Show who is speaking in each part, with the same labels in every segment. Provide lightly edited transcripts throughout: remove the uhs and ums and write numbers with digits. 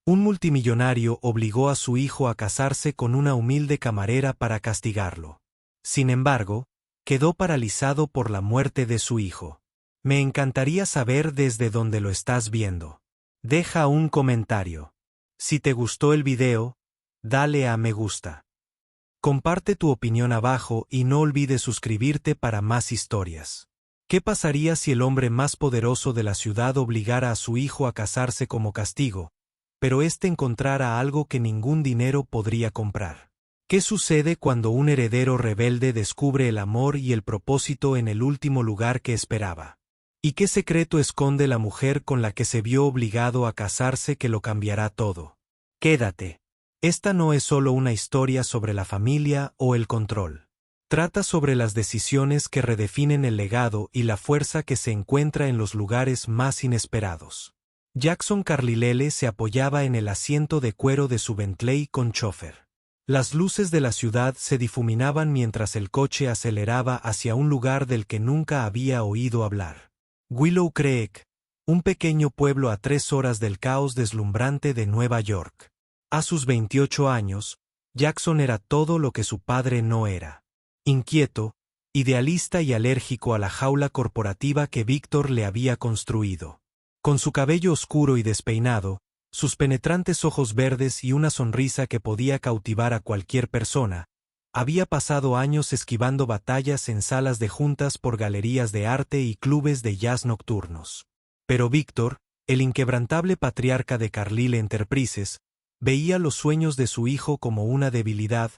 Speaker 1: Un multimillonario obligó a su hijo a casarse con una humilde camarera para castigarlo. Sin embargo, quedó paralizado por la muerte de su hijo. Me encantaría saber desde dónde lo estás viendo. Deja un comentario. Si te gustó el video, dale a me gusta. Comparte tu opinión abajo y no olvides suscribirte para más historias. ¿Qué pasaría si el hombre más poderoso de la ciudad obligara a su hijo a casarse como castigo, pero éste encontrara algo que ningún dinero podría comprar? ¿Qué sucede cuando un heredero rebelde descubre el amor y el propósito en el último lugar que esperaba? ¿Y qué secreto esconde la mujer con la que se vio obligado a casarse que lo cambiará todo? Quédate. Esta no es solo una historia sobre la familia o el control. Trata sobre las decisiones que redefinen el legado y la fuerza que se encuentra en los lugares más inesperados. Jackson Carlilele se apoyaba en el asiento de cuero de su Bentley con chofer. Las luces de la ciudad se difuminaban mientras el coche aceleraba hacia un lugar del que nunca había oído hablar. Willow Creek, un pequeño pueblo a 3 horas del caos deslumbrante de Nueva York. A sus 28 años, Jackson era todo lo que su padre no era. Inquieto, idealista y alérgico a la jaula corporativa que Víctor le había construido. Con su cabello oscuro y despeinado, sus penetrantes ojos verdes y una sonrisa que podía cautivar a cualquier persona, había pasado años esquivando batallas en salas de juntas por galerías de arte y clubes de jazz nocturnos. Pero Víctor, el inquebrantable patriarca de Carlile Enterprises, veía los sueños de su hijo como una debilidad,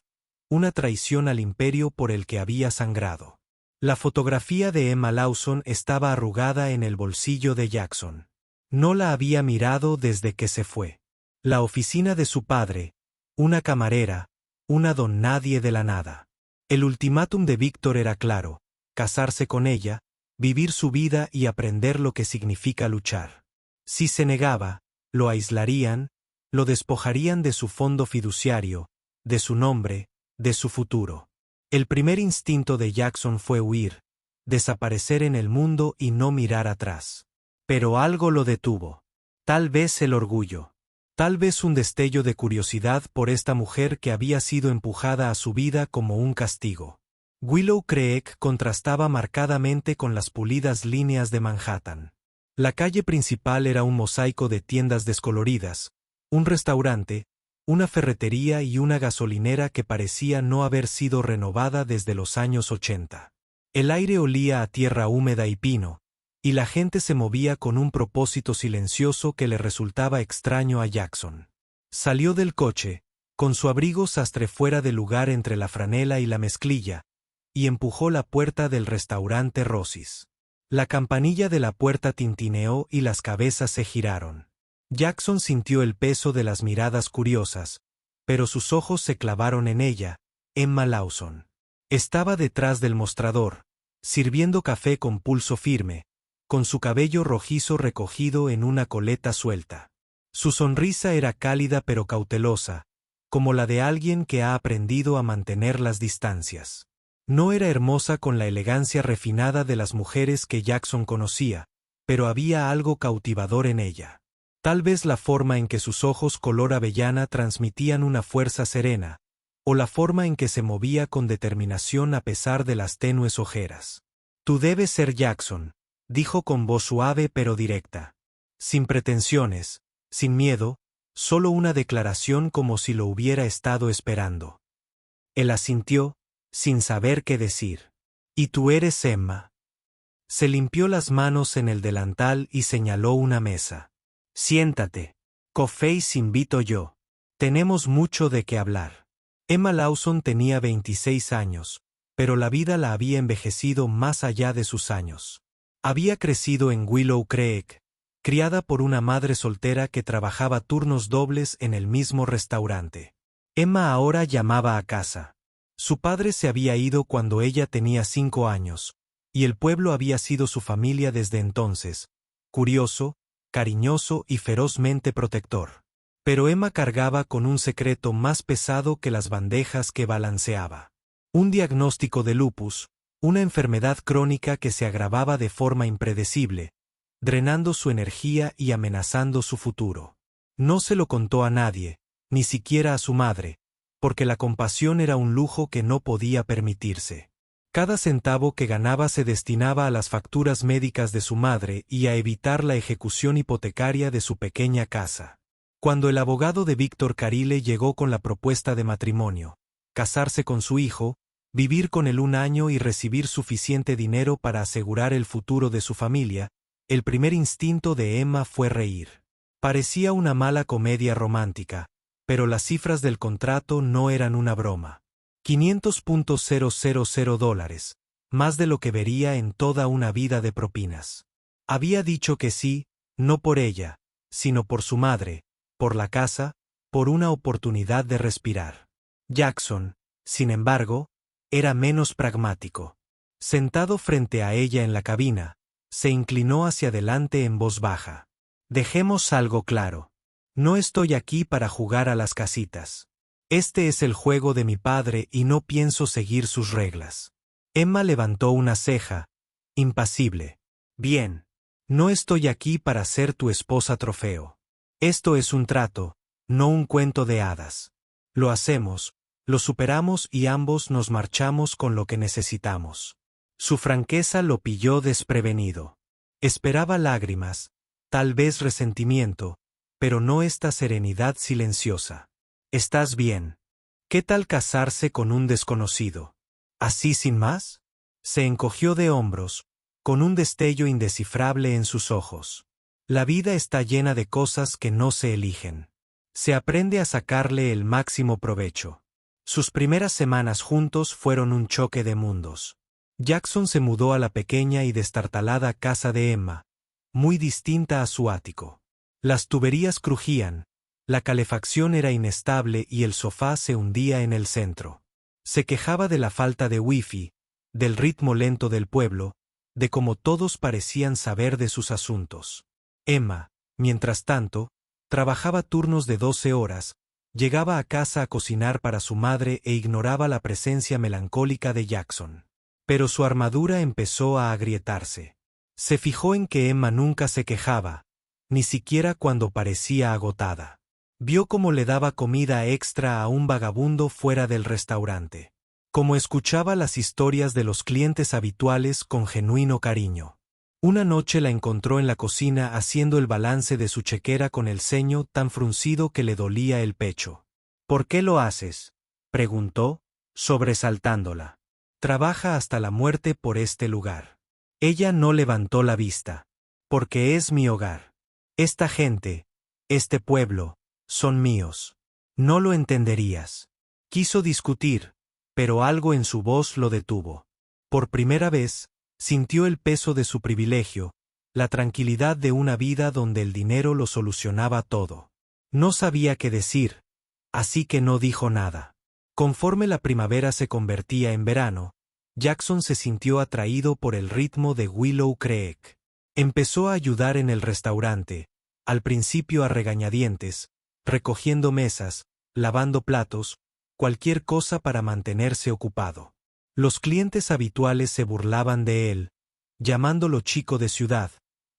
Speaker 1: una traición al imperio por el que había sangrado. La fotografía de Emma Lawson estaba arrugada en el bolsillo de Jackson. No la había mirado desde que se fue. La oficina de su padre, una camarera, una don nadie de la nada. El ultimátum de Víctor era claro: casarse con ella, vivir su vida y aprender lo que significa luchar. Si se negaba, lo aislarían, lo despojarían de su fondo fiduciario, de su nombre, de su futuro. El primer instinto de Jackson fue huir, desaparecer en el mundo y no mirar atrás. Pero algo lo detuvo. Tal vez el orgullo. Tal vez un destello de curiosidad por esta mujer que había sido empujada a su vida como un castigo. Willow Creek contrastaba marcadamente con las pulidas líneas de Manhattan. La calle principal era un mosaico de tiendas descoloridas, un restaurante, una ferretería y una gasolinera que parecía no haber sido renovada desde los años 80. El aire olía a tierra húmeda y pino, y la gente se movía con un propósito silencioso que le resultaba extraño a Jackson. Salió del coche, con su abrigo sastre fuera de lugar entre la franela y la mezclilla, y empujó la puerta del restaurante Rosy's. La campanilla de la puerta tintineó y las cabezas se giraron. Jackson sintió el peso de las miradas curiosas, pero sus ojos se clavaron en ella, Emma Lawson. Estaba detrás del mostrador, sirviendo café con pulso firme, con su cabello rojizo recogido en una coleta suelta. Su sonrisa era cálida pero cautelosa, como la de alguien que ha aprendido a mantener las distancias. No era hermosa con la elegancia refinada de las mujeres que Jackson conocía, pero había algo cautivador en ella. Tal vez la forma en que sus ojos color avellana transmitían una fuerza serena, o la forma en que se movía con determinación a pesar de las tenues ojeras. «Tú debes ser Jackson», dijo con voz suave pero directa. Sin pretensiones, sin miedo, solo una declaración como si lo hubiera estado esperando. Él asintió, sin saber qué decir. «¿Y tú eres Emma?» Se limpió las manos en el delantal y señaló una mesa. «Siéntate. Coffees invito yo. Tenemos mucho de qué hablar». Emma Lawson tenía 26 años, pero la vida la había envejecido más allá de sus años. Había crecido en Willow Creek, criada por una madre soltera que trabajaba turnos dobles en el mismo restaurante. Emma ahora llamaba a casa. Su padre se había ido cuando ella tenía 5 años, y el pueblo había sido su familia desde entonces, curioso, cariñoso y ferozmente protector. Pero Emma cargaba con un secreto más pesado que las bandejas que balanceaba. Un diagnóstico de lupus, una enfermedad crónica que se agravaba de forma impredecible, drenando su energía y amenazando su futuro. No se lo contó a nadie, ni siquiera a su madre, porque la compasión era un lujo que no podía permitirse. Cada centavo que ganaba se destinaba a las facturas médicas de su madre y a evitar la ejecución hipotecaria de su pequeña casa. Cuando el abogado de Víctor Carile llegó con la propuesta de matrimonio, casarse con su hijo, vivir con él un año y recibir suficiente dinero para asegurar el futuro de su familia, el primer instinto de Emma fue reír. Parecía una mala comedia romántica, pero las cifras del contrato no eran una broma. $500,000, más de lo que vería en toda una vida de propinas. Había dicho que sí, no por ella, sino por su madre, por la casa, por una oportunidad de respirar. Jackson, sin embargo, era menos pragmático. Sentado frente a ella en la cabina, se inclinó hacia adelante en voz baja. Dejemos algo claro. No estoy aquí para jugar a las casitas. Este es el juego de mi padre y no pienso seguir sus reglas. Emma levantó una ceja, impasible. Bien. No estoy aquí para ser tu esposa trofeo. Esto es un trato, no un cuento de hadas. Lo hacemos, lo superamos y ambos nos marchamos con lo que necesitamos. Su franqueza lo pilló desprevenido. Esperaba lágrimas, tal vez resentimiento, pero no esta serenidad silenciosa. ¿Estás bien? ¿Qué tal casarse con un desconocido? ¿Así sin más? Se encogió de hombros, con un destello indescifrable en sus ojos. La vida está llena de cosas que no se eligen. Se aprende a sacarle el máximo provecho. Sus primeras semanas juntos fueron un choque de mundos. Jackson se mudó a la pequeña y destartalada casa de Emma, muy distinta a su ático. Las tuberías crujían, la calefacción era inestable y el sofá se hundía en el centro. Se quejaba de la falta de wifi, del ritmo lento del pueblo, de cómo todos parecían saber de sus asuntos. Emma, mientras tanto, trabajaba turnos de 12 horas, llegaba a casa a cocinar para su madre e ignoraba la presencia melancólica de Jackson. Pero su armadura empezó a agrietarse. Se fijó en que Emma nunca se quejaba, ni siquiera cuando parecía agotada. Vio cómo le daba comida extra a un vagabundo fuera del restaurante. Cómo escuchaba las historias de los clientes habituales con genuino cariño. Una noche la encontró en la cocina haciendo el balance de su chequera con el ceño tan fruncido que le dolía el pecho. ¿Por qué lo haces?, preguntó, sobresaltándola. Trabaja hasta la muerte por este lugar. Ella no levantó la vista. Porque es mi hogar. Esta gente, este pueblo, son míos. No lo entenderías. Quiso discutir, pero algo en su voz lo detuvo. Por primera vez, sintió el peso de su privilegio, la tranquilidad de una vida donde el dinero lo solucionaba todo. No sabía qué decir, así que no dijo nada. Conforme la primavera se convertía en verano, Jackson se sintió atraído por el ritmo de Willow Creek. Empezó a ayudar en el restaurante, al principio a regañadientes, recogiendo mesas, lavando platos, cualquier cosa para mantenerse ocupado. Los clientes habituales se burlaban de él, llamándolo chico de ciudad,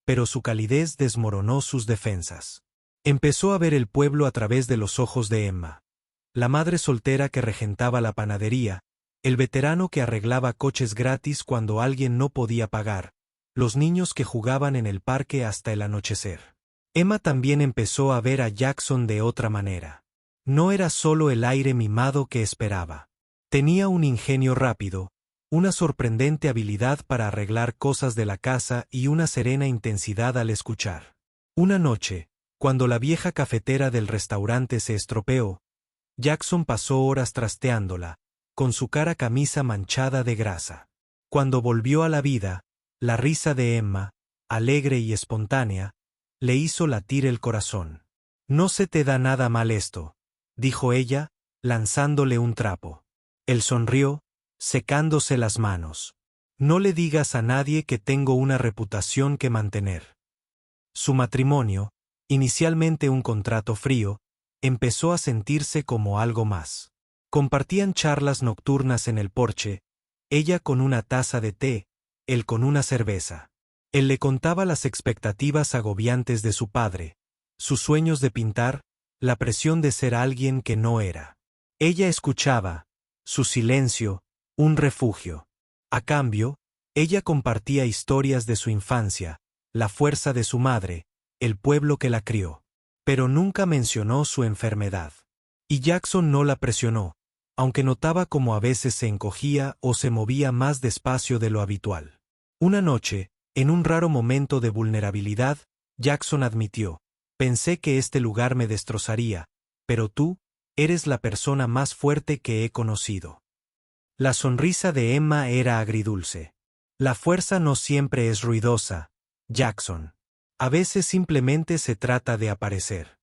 Speaker 1: pero su calidez desmoronó sus defensas. Empezó a ver el pueblo a través de los ojos de Emma. La madre soltera que regentaba la panadería, el veterano que arreglaba coches gratis cuando alguien no podía pagar, los niños que jugaban en el parque hasta el anochecer. Emma también empezó a ver a Jackson de otra manera. No era solo el aire mimado que esperaba. Tenía un ingenio rápido, una sorprendente habilidad para arreglar cosas de la casa y una serena intensidad al escuchar. Una noche, cuando la vieja cafetera del restaurante se estropeó, Jackson pasó horas trasteándola, con su cara camisa manchada de grasa. Cuando volvió a la vida, la risa de Emma, alegre y espontánea, le hizo latir el corazón. «No se te da nada mal esto», dijo ella, lanzándole un trapo. Él sonrió, secándose las manos. «No le digas a nadie que tengo una reputación que mantener». Su matrimonio, inicialmente un contrato frío, empezó a sentirse como algo más. Compartían charlas nocturnas en el porche, ella con una taza de té, él con una cerveza. Él le contaba las expectativas agobiantes de su padre, sus sueños de pintar, la presión de ser alguien que no era. Ella escuchaba, su silencio, un refugio. A cambio, ella compartía historias de su infancia, la fuerza de su madre, el pueblo que la crió. Pero nunca mencionó su enfermedad. Y Jackson no la presionó, aunque notaba cómo a veces se encogía o se movía más despacio de lo habitual. Una noche, en un raro momento de vulnerabilidad, Jackson admitió: «Pensé que este lugar me destrozaría, pero tú, eres la persona más fuerte que he conocido». La sonrisa de Emma era agridulce. La fuerza no siempre es ruidosa, Jackson. A veces simplemente se trata de aparecer.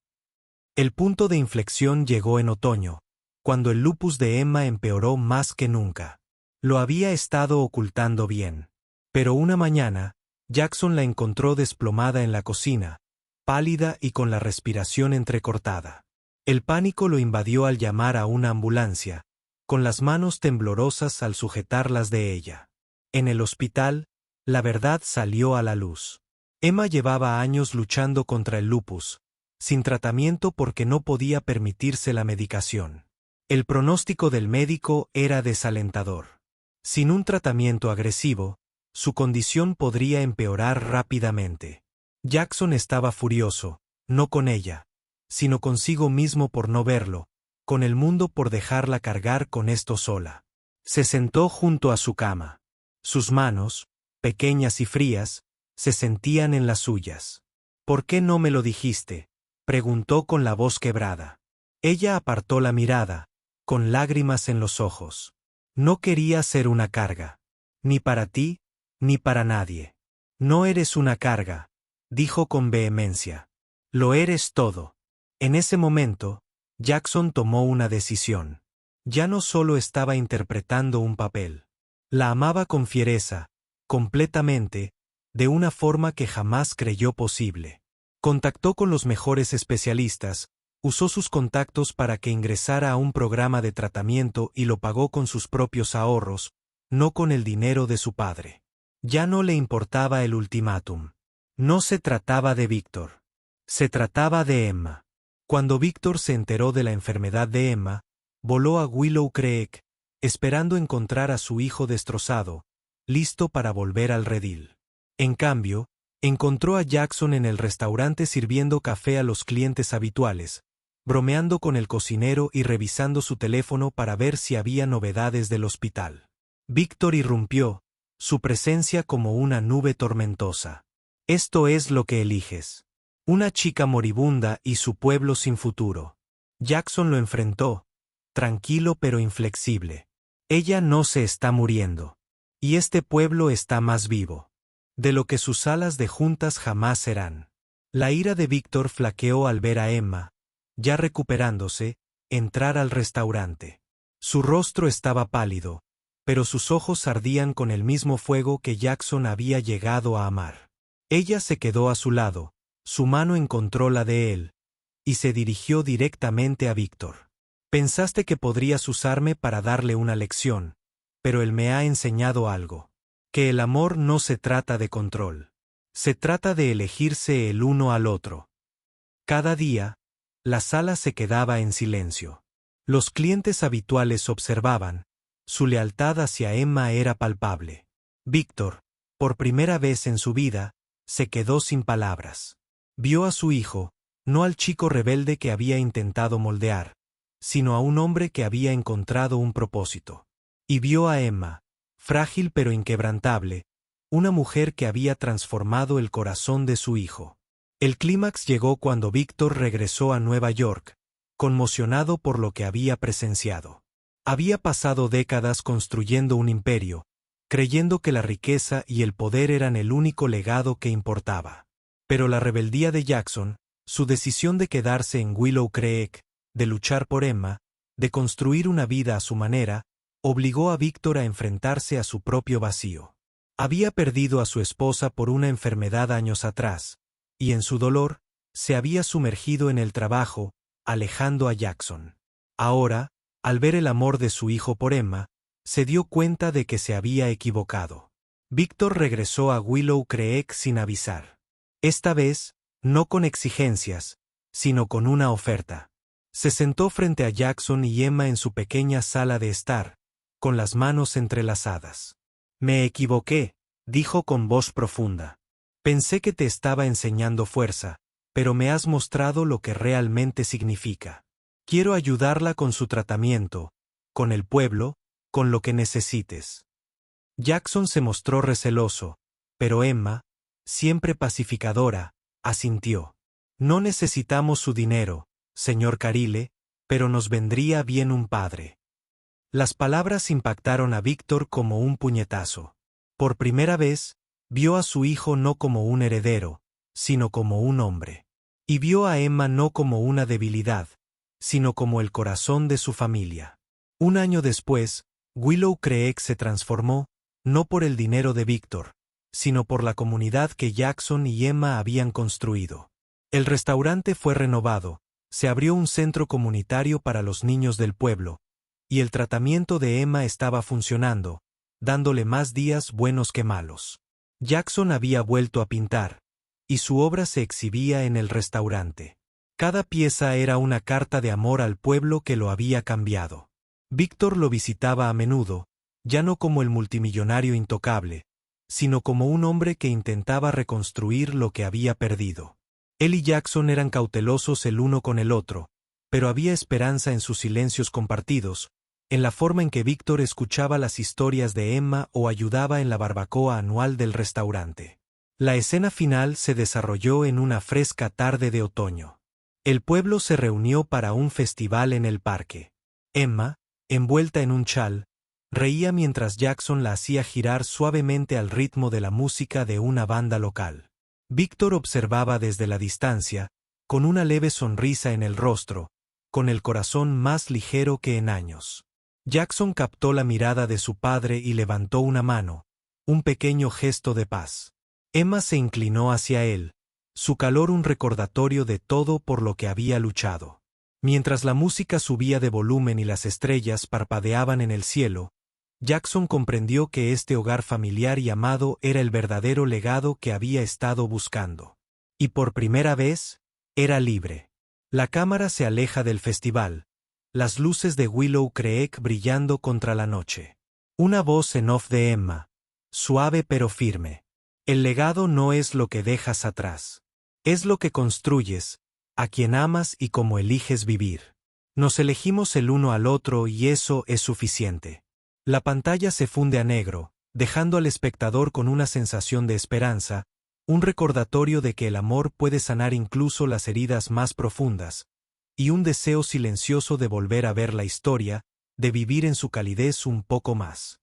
Speaker 1: El punto de inflexión llegó en otoño, cuando el lupus de Emma empeoró más que nunca. Lo había estado ocultando bien. Pero una mañana, Jackson la encontró desplomada en la cocina, pálida y con la respiración entrecortada. El pánico lo invadió al llamar a una ambulancia, con las manos temblorosas al sujetarlas de ella. En el hospital, la verdad salió a la luz. Emma llevaba años luchando contra el lupus, sin tratamiento porque no podía permitirse la medicación. El pronóstico del médico era desalentador. Sin un tratamiento agresivo, su condición podría empeorar rápidamente. Jackson estaba furioso, no con ella, sino consigo mismo por no verlo, con el mundo por dejarla cargar con esto sola. Se sentó junto a su cama. Sus manos, pequeñas y frías, se sentían en las suyas. «¿Por qué no me lo dijiste?», preguntó con la voz quebrada. Ella apartó la mirada, con lágrimas en los ojos. «No quería ser una carga. Ni para ti, ni para nadie». «No eres una carga», dijo con vehemencia. «Lo eres todo». En ese momento, Jackson tomó una decisión. Ya no solo estaba interpretando un papel. La amaba con fiereza, completamente, de una forma que jamás creyó posible. Contactó con los mejores especialistas, usó sus contactos para que ingresara a un programa de tratamiento y lo pagó con sus propios ahorros, no con el dinero de su padre. Ya no le importaba el ultimátum. No se trataba de Víctor. Se trataba de Emma. Cuando Víctor se enteró de la enfermedad de Emma, voló a Willow Creek, esperando encontrar a su hijo destrozado, listo para volver al redil. En cambio, encontró a Jackson en el restaurante sirviendo café a los clientes habituales, bromeando con el cocinero y revisando su teléfono para ver si había novedades del hospital. Víctor irrumpió, su presencia como una nube tormentosa. «Esto es lo que eliges. Una chica moribunda y su pueblo sin futuro». Jackson lo enfrentó, tranquilo pero inflexible. «Ella no se está muriendo. Y este pueblo está más vivo de lo que sus salas de juntas jamás serán». La ira de Víctor flaqueó al ver a Emma, ya recuperándose, entrar al restaurante. Su rostro estaba pálido, pero sus ojos ardían con el mismo fuego que Jackson había llegado a amar. Ella se quedó a su lado, su mano encontró la de él, y se dirigió directamente a Víctor. «Pensaste que podrías usarme para darle una lección, pero él me ha enseñado algo. Que el amor no se trata de control. Se trata de elegirse el uno al otro». Cada día, la sala se quedaba en silencio. Los clientes habituales observaban. Su lealtad hacia Emma era palpable. Víctor, por primera vez en su vida, se quedó sin palabras. Vio a su hijo, no al chico rebelde que había intentado moldear, sino a un hombre que había encontrado un propósito. Y vio a Emma, frágil pero inquebrantable, una mujer que había transformado el corazón de su hijo. El clímax llegó cuando Víctor regresó a Nueva York, conmocionado por lo que había presenciado. Había pasado décadas construyendo un imperio, creyendo que la riqueza y el poder eran el único legado que importaba. Pero la rebeldía de Jackson, su decisión de quedarse en Willow Creek, de luchar por Emma, de construir una vida a su manera, obligó a Víctor a enfrentarse a su propio vacío. Había perdido a su esposa por una enfermedad años atrás, y en su dolor, se había sumergido en el trabajo, alejando a Jackson. Ahora, al ver el amor de su hijo por Emma, se dio cuenta de que se había equivocado. Víctor regresó a Willow Creek sin avisar. Esta vez, no con exigencias, sino con una oferta. Se sentó frente a Jackson y Emma en su pequeña sala de estar, con las manos entrelazadas. Me equivoqué, dijo con voz profunda. Pensé que te estaba enseñando fuerza, pero me has mostrado lo que realmente significa. Quiero ayudarla con su tratamiento, con el pueblo, con lo que necesites. Jackson se mostró receloso, pero Emma, siempre pacificadora, asintió. No necesitamos su dinero, señor Carile, pero nos vendría bien un padre. Las palabras impactaron a Víctor como un puñetazo. Por primera vez, vio a su hijo no como un heredero, sino como un hombre. Y vio a Emma no como una debilidad, sino como el corazón de su familia. Un año después, Willow Creek se transformó, no por el dinero de Víctor, sino por la comunidad que Jackson y Emma habían construido. El restaurante fue renovado, se abrió un centro comunitario para los niños del pueblo, y el tratamiento de Emma estaba funcionando, dándole más días buenos que malos. Jackson había vuelto a pintar, y su obra se exhibía en el restaurante. Cada pieza era una carta de amor al pueblo que lo había cambiado. Víctor lo visitaba a menudo, ya no como el multimillonario intocable, sino como un hombre que intentaba reconstruir lo que había perdido. Él y Jackson eran cautelosos el uno con el otro, pero había esperanza en sus silencios compartidos, en la forma en que Víctor escuchaba las historias de Emma o ayudaba en la barbacoa anual del restaurante. La escena final se desarrolló en una fresca tarde de otoño. El pueblo se reunió para un festival en el parque. Emma, envuelta en un chal, reía mientras Jackson la hacía girar suavemente al ritmo de la música de una banda local. Víctor observaba desde la distancia, con una leve sonrisa en el rostro, con el corazón más ligero que en años. Jackson captó la mirada de su padre y levantó una mano, un pequeño gesto de paz. Emma se inclinó hacia él, su calor un recordatorio de todo por lo que había luchado. Mientras la música subía de volumen y las estrellas parpadeaban en el cielo, Jackson comprendió que este hogar familiar y amado era el verdadero legado que había estado buscando. Y por primera vez, era libre. La cámara se aleja del festival, las luces de Willow Creek brillando contra la noche. Una voz en off de Emma, suave pero firme. El legado no es lo que dejas atrás. Es lo que construyes, a quien amas y cómo eliges vivir. Nos elegimos el uno al otro y eso es suficiente. La pantalla se funde a negro, dejando al espectador con una sensación de esperanza, un recordatorio de que el amor puede sanar incluso las heridas más profundas, y un deseo silencioso de volver a ver la historia, de vivir en su calidez un poco más.